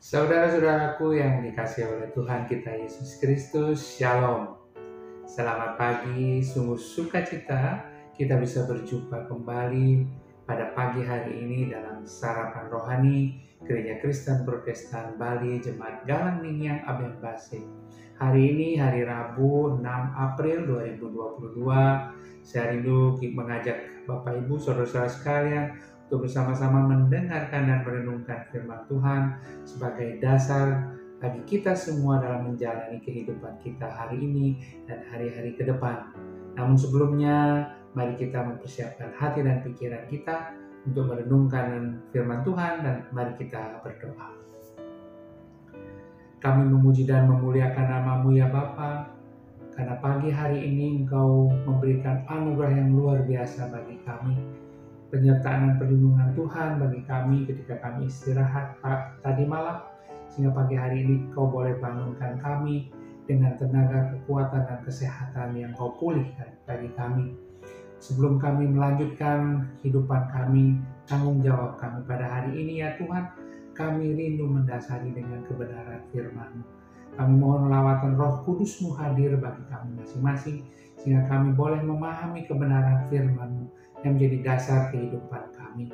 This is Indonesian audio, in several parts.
Saudara-saudaraku yang dikasihi oleh Tuhan kita Yesus Kristus, Shalom. Selamat pagi, sungguh sukacita kita bisa berjumpa kembali pada pagi hari ini dalam sarapan rohani Gereja Kristen Protestan Bali Jemaat Galang Ningyang Aben Base. Hari ini hari Rabu 6 April 2022, saya rindu mengajak Bapak Ibu Saudara-saudara sekalian untuk bersama-sama mendengarkan dan merenungkan firman Tuhan sebagai dasar bagi kita semua dalam menjalani kehidupan kita hari ini dan hari-hari ke depan. Namun sebelumnya, mari kita mempersiapkan hati dan pikiran kita untuk merenungkan firman Tuhan dan mari kita berdoa. Kami memuji dan memuliakan nama-Mu ya Bapa, karena pagi hari ini Engkau memberikan anugerah yang luar biasa bagi kami. Penyertaan dan perlindungan Tuhan bagi kami ketika kami istirahat tadi malam, sehingga pagi hari ini Kau boleh bangunkan kami dengan tenaga, kekuatan, dan kesehatan yang Kau pulihkan bagi kami. Sebelum kami melanjutkan kehidupan kami, tanggung jawab kami pada hari ini ya Tuhan, kami rindu mendasari dengan kebenaran firman-Mu. Kami mohon lawatan Roh Kudus-Mu hadir bagi kami masing-masing, sehingga kami boleh memahami kebenaran firman-Mu yang menjadi dasar kehidupan kami.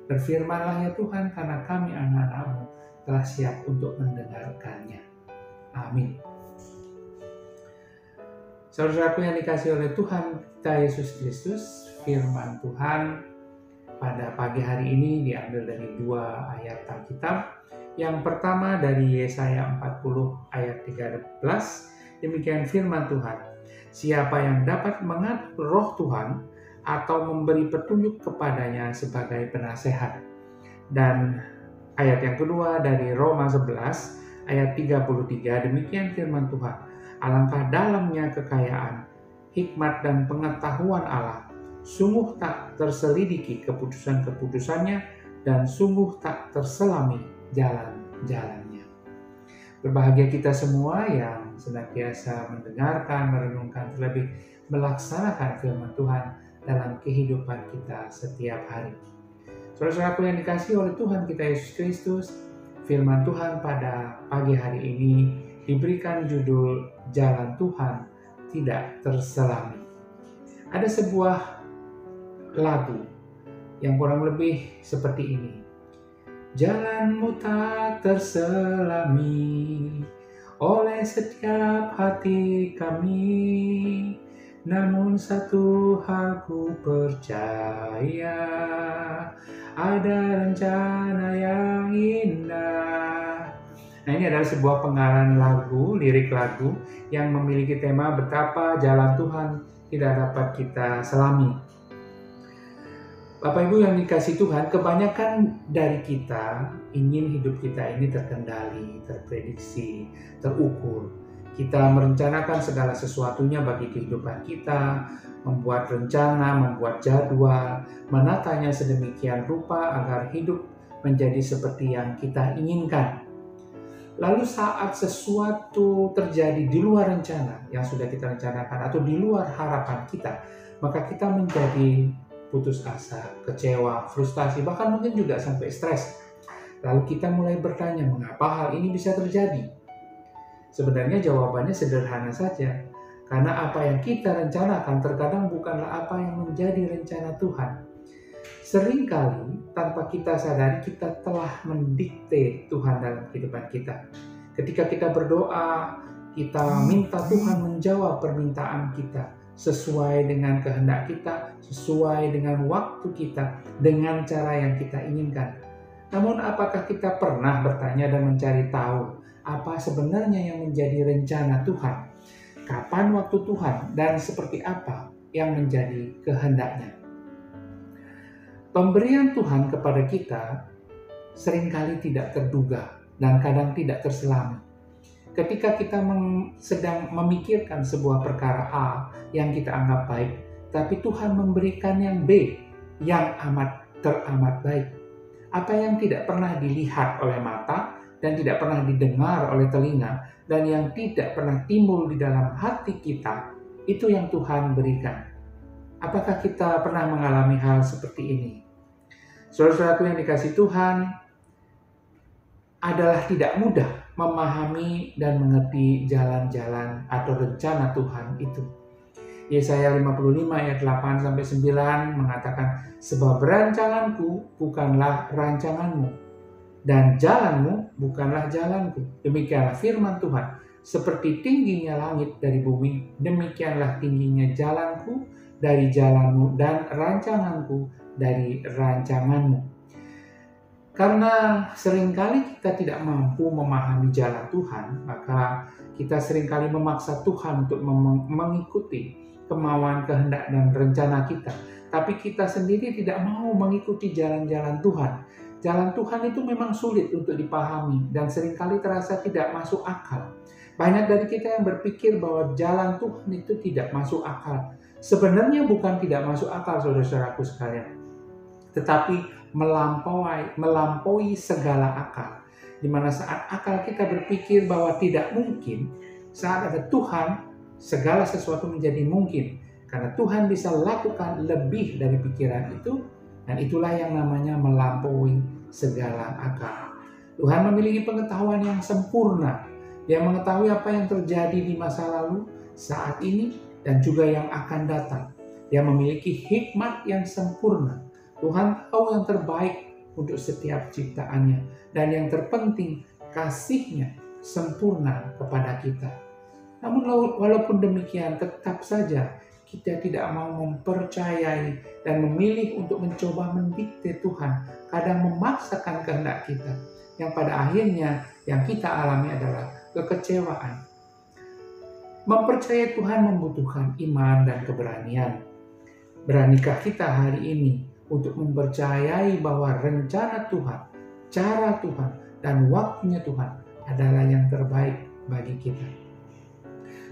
Berfirmanlah ya Tuhan, karena kami anak-anak-Mu telah siap untuk mendengarkannya. Amin. Saudaraku yang dikasihi oleh Tuhan kita Yesus Kristus, firman Tuhan pada pagi hari ini diambil dari 2 ayat Alkitab. Yang pertama dari Yesaya 40 ayat 13, demikian firman Tuhan. Siapa yang dapat mengatur roh Tuhan atau memberi petunjuk kepadanya sebagai penasehat. Dan ayat yang kedua dari Roma 11 ayat 33, demikian firman Tuhan. Alangkah dalamnya kekayaan, hikmat dan pengetahuan Allah, sungguh tak terselidiki keputusan-keputusannya dan sungguh tak terselami jalan-jalannya. Berbahagia kita semua yang senantiasa mendengarkan, merenungkan, terlebih melaksanakan firman Tuhan dalam kehidupan kita setiap hari. Saudara-saudaraku yang dikasihi oleh Tuhan kita Yesus Kristus, firman Tuhan pada pagi hari ini diberikan judul Jalan Tuhan Tidak Terselami. Ada sebuah lagu yang kurang lebih seperti ini. Jalanmu tak terselami oleh setiap hati kami, namun satu hal ku percaya, ada rencana yang indah. Nah, ini adalah sebuah pengarang lagu, lirik lagu yang memiliki tema betapa jalan Tuhan tidak dapat kita selami. Bapak Ibu yang dikasihi Tuhan, kebanyakan dari kita ingin hidup kita ini terkendali, terprediksi, terukur. Kita merencanakan segala sesuatunya bagi kehidupan kita, membuat rencana, membuat jadwal, menatanya sedemikian rupa agar hidup menjadi seperti yang kita inginkan. Lalu saat sesuatu terjadi di luar rencana yang sudah kita rencanakan atau di luar harapan kita, maka kita menjadi putus asa, kecewa, frustasi, bahkan mungkin juga sampai stres. Lalu kita mulai bertanya, mengapa hal ini bisa terjadi? Sebenarnya jawabannya sederhana saja, karena apa yang kita rencanakan terkadang bukanlah apa yang menjadi rencana Tuhan. Seringkali tanpa kita sadari kita telah mendikte Tuhan dalam kehidupan kita. Ketika kita berdoa, kita minta Tuhan menjawab permintaan kita sesuai dengan kehendak kita, sesuai dengan waktu kita, dengan cara yang kita inginkan. Namun apakah kita pernah bertanya dan mencari tahu apa sebenarnya yang menjadi rencana Tuhan? Kapan waktu Tuhan dan seperti apa yang menjadi kehendaknya? Pemberian Tuhan kepada kita seringkali tidak terduga dan kadang tidak terselami. Ketika kita sedang memikirkan sebuah perkara A yang kita anggap baik, tapi Tuhan memberikan yang B yang teramat baik. Apa yang tidak pernah dilihat oleh mata dan tidak pernah didengar oleh telinga dan yang tidak pernah timbul di dalam hati kita, itu yang Tuhan berikan. Apakah kita pernah mengalami hal seperti ini? Saudara-saudaraku yang dikasihi Tuhan, adalah tidak mudah memahami dan mengerti jalan-jalan atau rencana Tuhan itu. Yesaya 55 ayat 8 sampai 9 mengatakan, sebab rancanganku bukanlah rancanganmu dan jalanmu bukanlah jalanku. Demikianlah firman Tuhan. Seperti tingginya langit dari bumi, demikianlah tingginya jalanku dari jalanmu dan rancanganku dari rancanganmu. Karena seringkali kita tidak mampu memahami jalan Tuhan, maka kita seringkali memaksa Tuhan untuk mengikuti kemauan, kehendak, dan rencana kita. Tapi kita sendiri tidak mau mengikuti jalan-jalan Tuhan. Jalan Tuhan itu memang sulit untuk dipahami dan seringkali terasa tidak masuk akal. Banyak dari kita yang berpikir bahwa jalan Tuhan itu tidak masuk akal. Sebenarnya bukan tidak masuk akal, saudara-saudaraku sekalian, tetapi melampaui segala akal. Di mana saat akal kita berpikir bahwa tidak mungkin, saat ada Tuhan, segala sesuatu menjadi mungkin. Karena Tuhan bisa lakukan lebih dari pikiran itu, dan itulah yang namanya melampaui segala akal. Tuhan memiliki pengetahuan yang sempurna, yang mengetahui apa yang terjadi di masa lalu, saat ini, dan juga yang akan datang. Dia memiliki hikmat yang sempurna. Tuhan tahu yang terbaik untuk setiap ciptaannya. Dan yang terpenting, kasih-Nya sempurna kepada kita. Namun walaupun demikian, tetap saja kita tidak mau mempercayai dan memilih untuk mencoba mendikte Tuhan. Kadang memaksakan kehendak kita. Yang pada akhirnya yang kita alami adalah kekecewaan. Mempercayai Tuhan membutuhkan iman dan keberanian. Beranikah kita hari ini untuk mempercayai bahwa rencana Tuhan, cara Tuhan, dan waktunya Tuhan adalah yang terbaik bagi kita?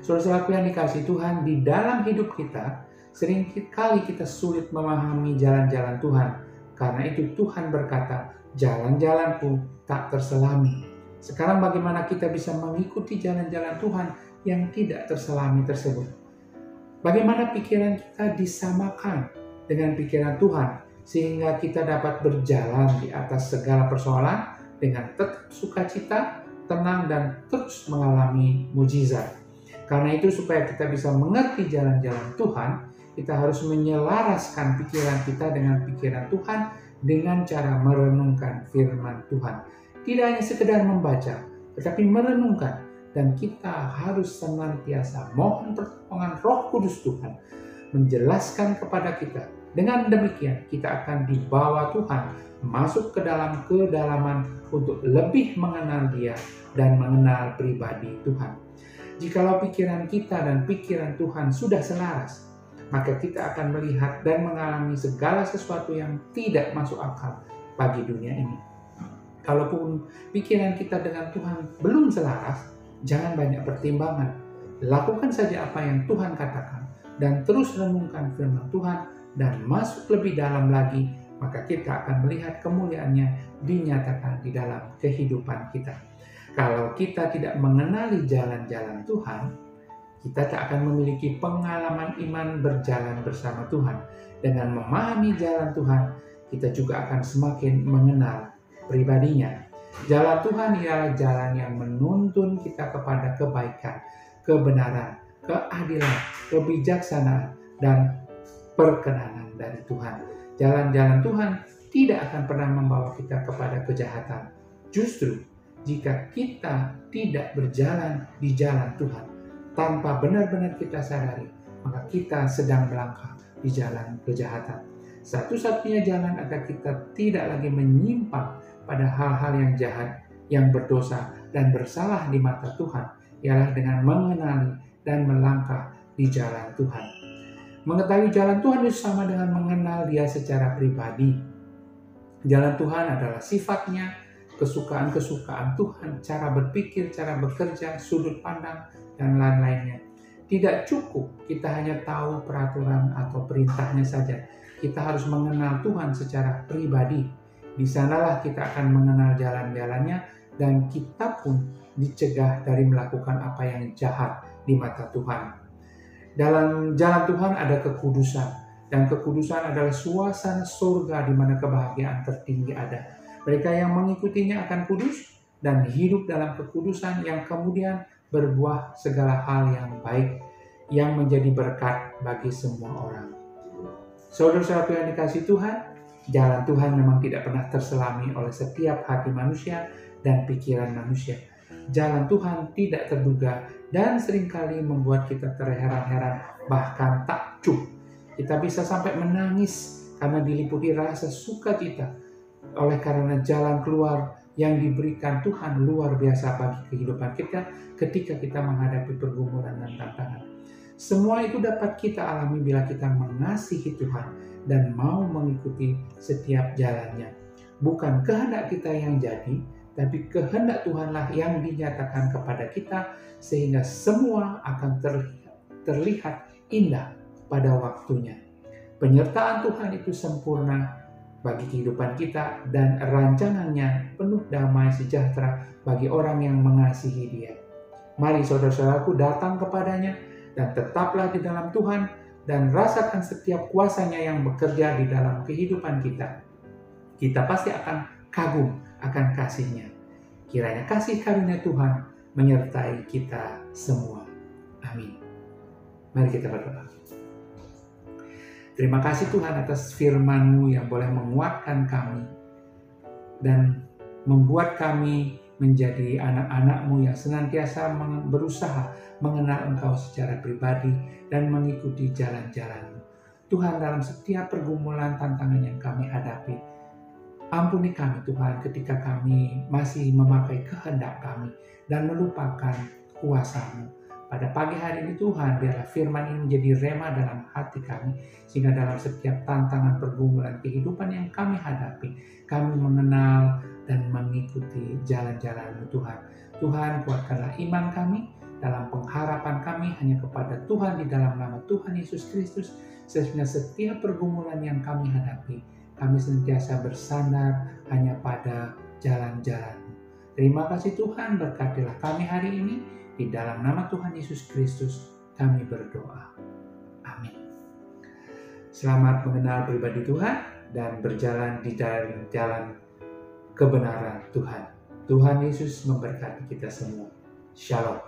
Saudara-saudaraku yang dikasihi Tuhan, di dalam hidup kita, seringkali kita sulit memahami jalan-jalan Tuhan. Karena itu Tuhan berkata, jalan-jalanku tak terselami. Sekarang bagaimana kita bisa mengikuti jalan-jalan Tuhan yang tidak terselami tersebut? Bagaimana pikiran kita disamakan dengan pikiran Tuhan, sehingga kita dapat berjalan di atas segala persoalan dengan tetap sukacita, tenang, dan terus mengalami mujizat. Karena itu supaya kita bisa mengerti jalan-jalan Tuhan, kita harus menyelaraskan pikiran kita dengan pikiran Tuhan dengan cara merenungkan firman Tuhan. Tidak hanya sekedar membaca, tetapi merenungkan. Dan kita harus senantiasa mohon pertolongan Roh Kudus Tuhan menjelaskan kepada kita. Dengan demikian kita akan dibawa Tuhan masuk ke dalam kedalaman untuk lebih mengenal Dia dan mengenal pribadi Tuhan. Jikalau pikiran kita dan pikiran Tuhan sudah selaras, maka kita akan melihat dan mengalami segala sesuatu yang tidak masuk akal bagi dunia ini. Kalaupun pikiran kita dengan Tuhan belum selaras, jangan banyak pertimbangan. Lakukan saja apa yang Tuhan katakan dan terus renungkan firman Tuhan dan masuk lebih dalam lagi, maka kita akan melihat kemuliaan-Nya dinyatakan di dalam kehidupan kita. Kalau kita tidak mengenali jalan-jalan Tuhan, kita tak akan memiliki pengalaman iman berjalan bersama Tuhan. Dengan memahami jalan Tuhan, kita juga akan semakin mengenal pribadi-Nya. Jalan Tuhan ialah jalan yang menuntun kita kepada kebaikan, kebenaran, keadilan, kebijaksanaan, dan perkenanan dari Tuhan. Jalan-jalan Tuhan tidak akan pernah membawa kita kepada kejahatan. Justru, jika kita tidak berjalan di jalan Tuhan, tanpa benar-benar kita sadari, maka kita sedang melangkah di jalan kejahatan. Satu-satunya jalan agar kita tidak lagi menyimpang pada hal-hal yang jahat, yang berdosa, dan bersalah di mata Tuhan, ialah dengan mengenali dan melangkah di jalan Tuhan. Mengetahui jalan Tuhan itu sama dengan mengenal Dia secara pribadi. Jalan Tuhan adalah sifatnya, kesukaan-kesukaan Tuhan, cara berpikir, cara bekerja, sudut pandang, dan lain-lainnya. Tidak cukup kita hanya tahu peraturan atau perintahnya saja. Kita harus mengenal Tuhan secara pribadi. Di sanalah kita akan mengenal jalan-jalannya dan kita pun dicegah dari melakukan apa yang jahat di mata Tuhan. Dalam jalan Tuhan ada kekudusan, Dan kekudusan adalah suasana surga di mana kebahagiaan tertinggi ada. Mereka yang mengikutinya akan kudus dan hidup dalam kekudusan yang kemudian berbuah segala hal yang baik yang menjadi berkat bagi semua orang. Saudara-saudara yang dikasihi Tuhan, jalan Tuhan memang tidak pernah terselami oleh setiap hati manusia dan pikiran manusia. Jalan Tuhan tidak terduga dan seringkali membuat kita terheran-heran, bahkan takjub. Kita bisa sampai menangis karena diliputi rasa sukacita oleh karena jalan keluar yang diberikan Tuhan luar biasa bagi kehidupan kita ketika kita menghadapi pergumulan dan tantangan. Semua itu dapat kita alami bila kita mengasihi Tuhan dan mau mengikuti setiap jalannya. Bukan kehendak kita yang jadi, tapi kehendak Tuhanlah yang dinyatakan kepada kita sehingga semua akan terlihat indah pada waktunya. Penyertaan Tuhan itu sempurna bagi kehidupan kita dan rancangannya penuh damai sejahtera bagi orang yang mengasihi Dia. Mari saudara-saudaraku datang kepadanya dan tetaplah di dalam Tuhan dan rasakan setiap kuasanya yang bekerja di dalam kehidupan kita. Kita pasti akan kagum akan kasih-Nya. Kiranya kasih karunia Tuhan menyertai kita semua. Amin. Mari kita berdoa. Terima kasih Tuhan atas firman-Mu yang boleh menguatkan kami dan membuat kami menjadi anak-anak-Mu yang senantiasa berusaha mengenal Engkau secara pribadi dan mengikuti jalan-jalan-Mu. Tuhan, dalam setiap pergumulan tantangan yang kami hadapi, ampuni kami Tuhan ketika kami masih memakai kehendak kami dan melupakan kuasa-Mu. Pada pagi hari ini Tuhan, biarlah firman ini menjadi rema dalam hati kami, sehingga dalam setiap tantangan pergumulan kehidupan yang kami hadapi, kami mengenal dan mengikuti jalan-jalan-Mu Tuhan. Tuhan, kuatkanlah iman kami dalam pengharapan kami hanya kepada Tuhan di dalam nama Tuhan Yesus Kristus, sehingga setiap pergumulan yang kami hadapi, kami senantiasa bersandar hanya pada jalan-jalan-Mu. Terima kasih Tuhan, berkatilah kami hari ini. Di dalam nama Tuhan Yesus Kristus kami berdoa. Amin. Selamat mengenal pribadi Tuhan dan berjalan di dalam jalan kebenaran Tuhan. Tuhan Yesus memberkati kita semua. Shalom.